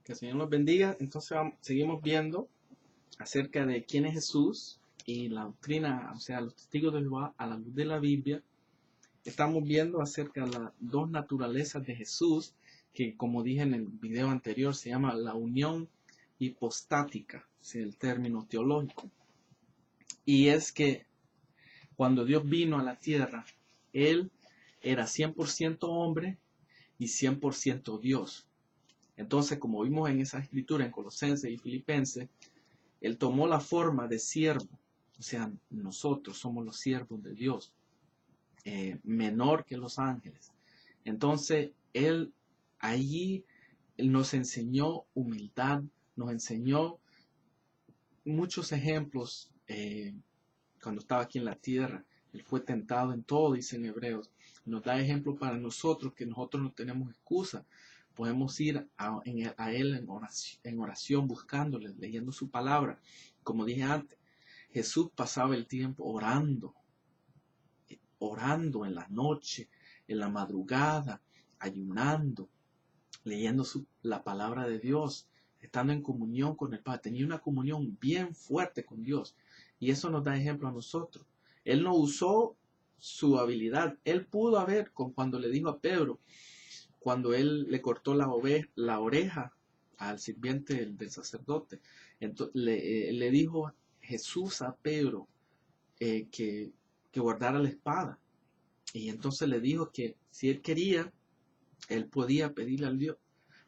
Que el Señor los bendiga. Entonces seguimos viendo acerca de quién es Jesús y la doctrina, o sea, los testigos de Jehová a la luz de la Biblia. Estamos viendo acerca de las dos naturalezas de Jesús, que como dije en el video anterior, se llama la unión hipostática, es el término teológico. Y es que cuando Dios vino a la tierra, Él era 100% hombre y 100% Dios. Entonces, como vimos en esa escritura en Colosenses y Filipenses, Él tomó la forma de siervo. O sea, nosotros somos los siervos de Dios, menor que los ángeles. Entonces, Él allí nos enseñó humildad, nos enseñó muchos ejemplos cuando estaba aquí en la tierra. Él fue tentado en todo, dice en Hebreos. Nos da ejemplo para nosotros, que nosotros no tenemos excusa. Podemos ir a Él en oración, buscándole, leyendo su palabra. Como dije antes, Jesús pasaba el tiempo orando en la noche, en la madrugada, ayunando, leyendo la palabra de Dios, estando en comunión con el Padre. Tenía una comunión bien fuerte con Dios. Y eso nos da ejemplo a nosotros. Él no usó su habilidad. Él pudo haber, cuando le dijo a Pedro, cuando él le cortó la oreja al sirviente del sacerdote, entonces, le dijo Jesús a Pedro que guardara la espada. Y entonces le dijo que si él quería, él podía pedirle al Dios,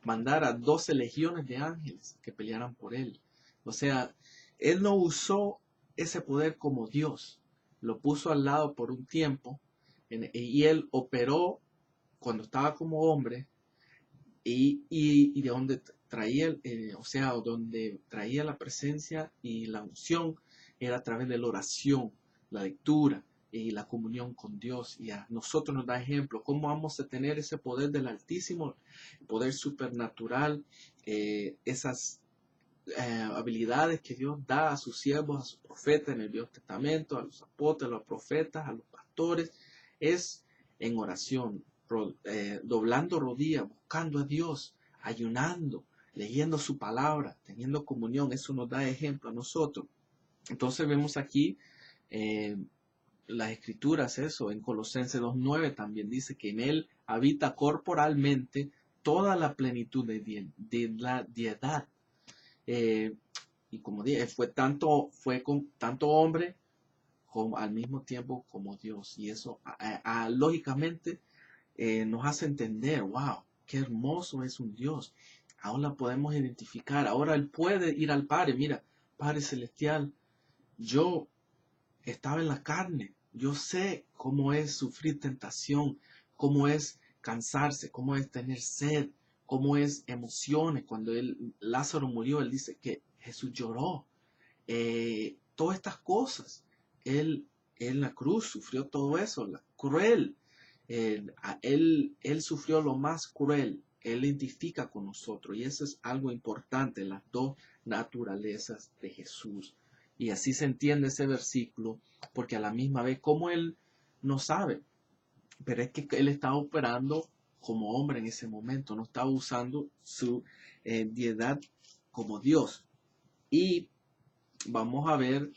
mandar a 12 legiones de ángeles que pelearan por él. O sea, él no usó ese poder como Dios. Lo puso al lado por un tiempo y él operó cuando estaba como hombre y de donde traía, donde traía la presencia y la unción era a través de la oración, la lectura y la comunión con Dios. Y a nosotros nos da ejemplo cómo vamos a tener ese poder del Altísimo, poder supernatural, esas habilidades que Dios da a sus siervos, a sus profetas en el Viejo Testamento, a los apóstoles, a los profetas, a los pastores, es en oración, doblando rodillas, buscando a Dios, ayunando, leyendo su palabra, teniendo comunión. Eso nos da ejemplo a nosotros. Entonces vemos aquí las escrituras, eso, en Colosenses 2:9 también dice que en él habita corporalmente toda la plenitud de la deidad. Y como dije, fue tanto hombre como al mismo tiempo como Dios. Y eso lógicamente nos hace entender, wow, qué hermoso es un Dios. Ahora podemos identificar, ahora Él puede ir al Padre. Mira, Padre Celestial, yo estaba en la carne. Yo sé cómo es sufrir tentación, cómo es cansarse, cómo es tener sed, cómo es emociones. Cuando Lázaro murió, él dice que Jesús lloró. Todas estas cosas. Él en la cruz sufrió todo eso, cruel. Él sufrió lo más cruel. Él identifica con nosotros. Y eso es algo importante, las dos naturalezas de Jesús. Y así se entiende ese versículo, porque a la misma vez, como Él no sabe, pero es que Él estaba operando como hombre en ese momento, no estaba usando su deidad como Dios. Y vamos a ver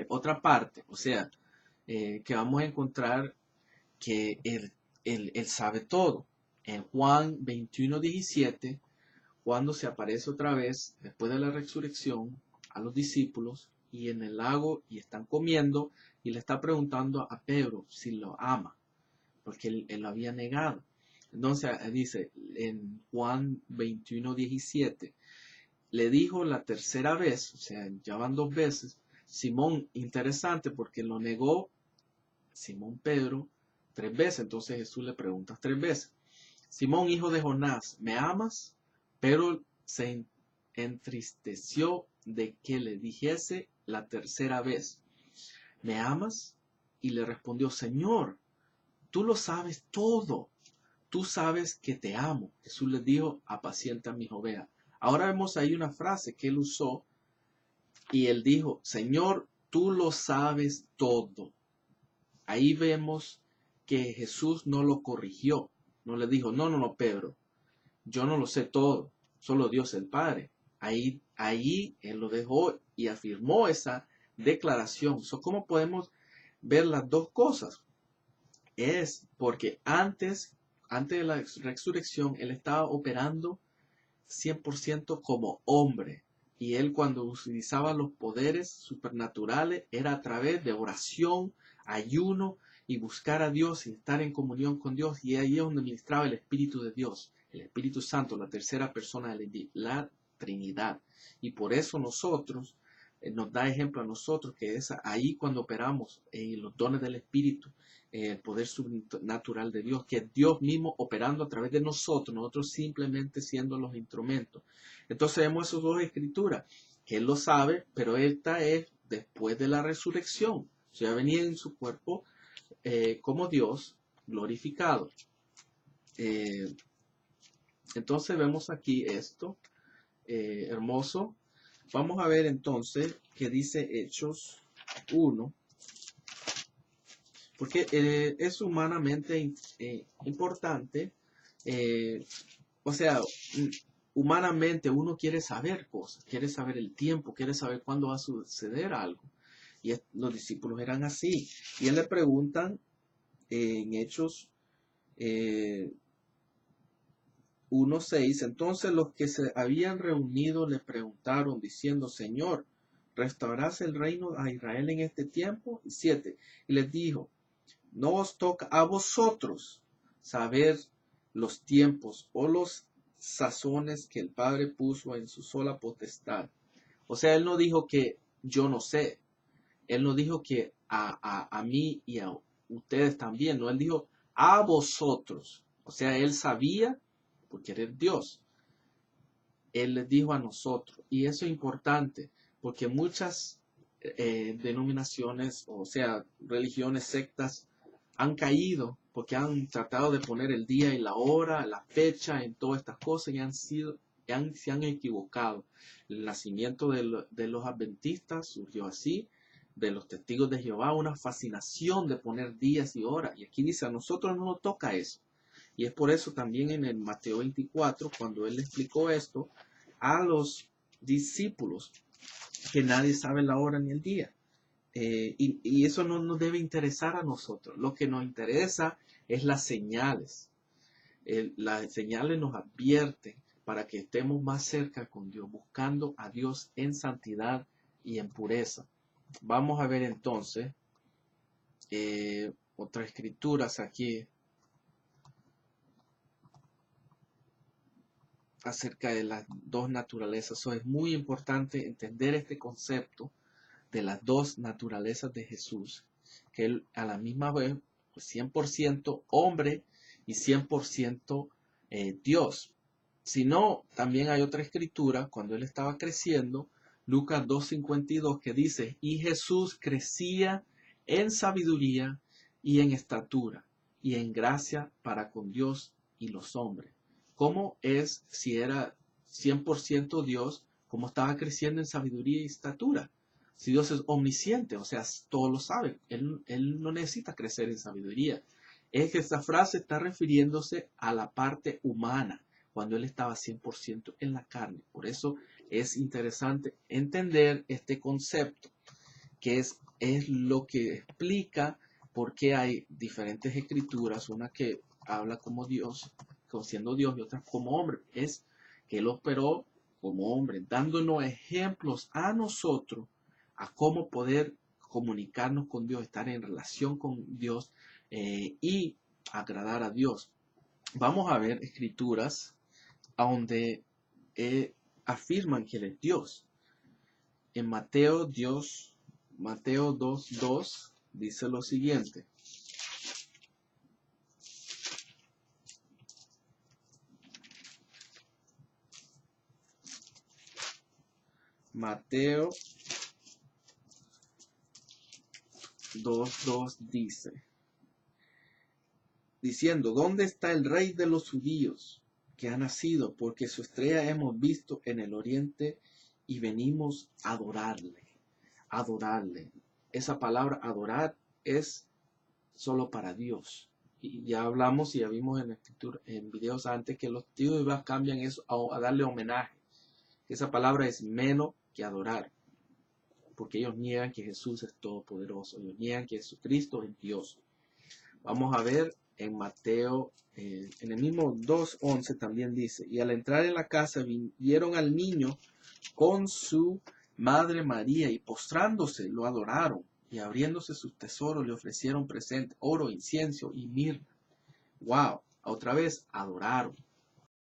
otra parte, o sea, que vamos a encontrar que Él sabe todo. En Juan 21:17, cuando se aparece otra vez, después de la resurrección, a los discípulos y en el lago y están comiendo y le está preguntando a Pedro si lo ama, porque él lo había negado. Entonces dice en Juan 21:17, le dijo la tercera vez, o sea, ya van 2 veces, Simón, interesante porque lo negó Simón Pedro 3 veces. Entonces Jesús le pregunta 3 veces, Simón, hijo de Jonás, ¿me amas? Pero se entristeció de que le dijese la tercera vez, ¿me amas? Y le respondió, Señor, tú lo sabes todo, tú sabes que te amo. Jesús le dijo, apacienta mis ovejas. Ahora vemos ahí una frase que él usó y él dijo, Señor, tú lo sabes todo. Ahí vemos que Jesús no lo corrigió, no le dijo, no, Pedro, yo no lo sé todo. solo Dios el Padre. Ahí Él lo dejó y afirmó esa declaración. ¿Cómo podemos ver las dos cosas? Es porque antes de la resurrección, Él estaba operando 100% como hombre. Y Él, cuando utilizaba los poderes supernaturales, era a través de oración, ayuno y buscar a Dios y estar en comunión con Dios. Y ahí es donde ministraba el Espíritu de Dios, el Espíritu Santo, la tercera persona de la Trinidad. Y por eso nosotros, nos da ejemplo a nosotros, que es ahí cuando operamos los dones del Espíritu, el poder sobrenatural de Dios, que es Dios mismo operando a través de nosotros simplemente siendo los instrumentos. Entonces vemos esas dos escrituras, que Él lo sabe, pero esta es después de la resurrección. O sea, venía en su cuerpo como Dios glorificado. Entonces vemos aquí esto hermoso. Vamos a ver entonces qué dice Hechos 1, porque es humanamente importante. O sea, humanamente uno quiere saber cosas, quiere saber el tiempo, quiere saber cuándo va a suceder algo. Y los discípulos eran así. Y él le preguntan en Hechos 1:6, entonces los que se habían reunido le preguntaron diciendo, Señor, ¿restaurarás el reino a Israel en este tiempo? 7, y les dijo, no os toca a vosotros saber los tiempos o los sazones que el Padre puso en su sola potestad. O sea, Él no dijo que yo no sé. Él no dijo que a mí y a ustedes también. No, Él dijo a vosotros. O sea, Él sabía porque era Dios. Él les dijo a nosotros. Y eso es importante porque muchas denominaciones, o sea, religiones, sectas, han caído porque han tratado de poner el día y la hora, la fecha en todas estas cosas y se han equivocado. El nacimiento de los adventistas surgió así, de los testigos de Jehová, una fascinación de poner días y horas. Y aquí dice, a nosotros no nos toca eso. Y es por eso también en el Mateo 24, cuando él explicó esto a los discípulos, que nadie sabe la hora ni el día. Y eso no nos debe interesar a nosotros. Lo que nos interesa es las señales. Las señales nos advierten para que estemos más cerca con Dios, buscando a Dios en santidad y en pureza. Vamos a ver entonces otras escrituras aquí acerca de las dos naturalezas. Eso es muy importante entender este concepto de las dos naturalezas de Jesús, que Él a la misma vez, pues 100% hombre y 100% Dios. Si no, también hay otra escritura, cuando Él estaba creciendo, Lucas 2:52, que dice, y Jesús crecía en sabiduría y en estatura y en gracia para con Dios y los hombres. ¿Cómo es, si era 100% Dios, cómo estaba creciendo en sabiduría y estatura? Si Dios es omnisciente, o sea, todo lo sabe, él no necesita crecer en sabiduría. Es que esta frase está refiriéndose a la parte humana, cuando Él estaba 100% en la carne. Por eso es interesante entender este concepto, que es lo que explica por qué hay diferentes escrituras, una que habla como Dios, como siendo Dios, y otra como hombre. Es que Él operó como hombre, dándonos ejemplos a nosotros a cómo poder comunicarnos con Dios, estar en relación con Dios y agradar a Dios. Vamos a ver escrituras donde afirman que Él es Dios. En Mateo 2:2 dice lo siguiente. Mateo 2:2 dice, diciendo, ¿dónde está el rey de los judíos que ha nacido? Porque su estrella hemos visto en el oriente y venimos a adorarle. Adorarle. Esa palabra adorar es solo para Dios Y ya hablamos y ya vimos en la escritura, en videos antes, que los testigos de Jehová cambian eso a darle homenaje. Esa palabra es menos que adorar, porque ellos niegan que Jesús es todopoderoso, ellos niegan que Jesucristo es Dios. Vamos a ver en Mateo, en el mismo 2:11 también dice, y al entrar en la casa vieron al niño con su madre María, y postrándose lo adoraron, y abriéndose sus tesoros le ofrecieron presente, oro, incienso y mirra. Wow, otra vez adoraron.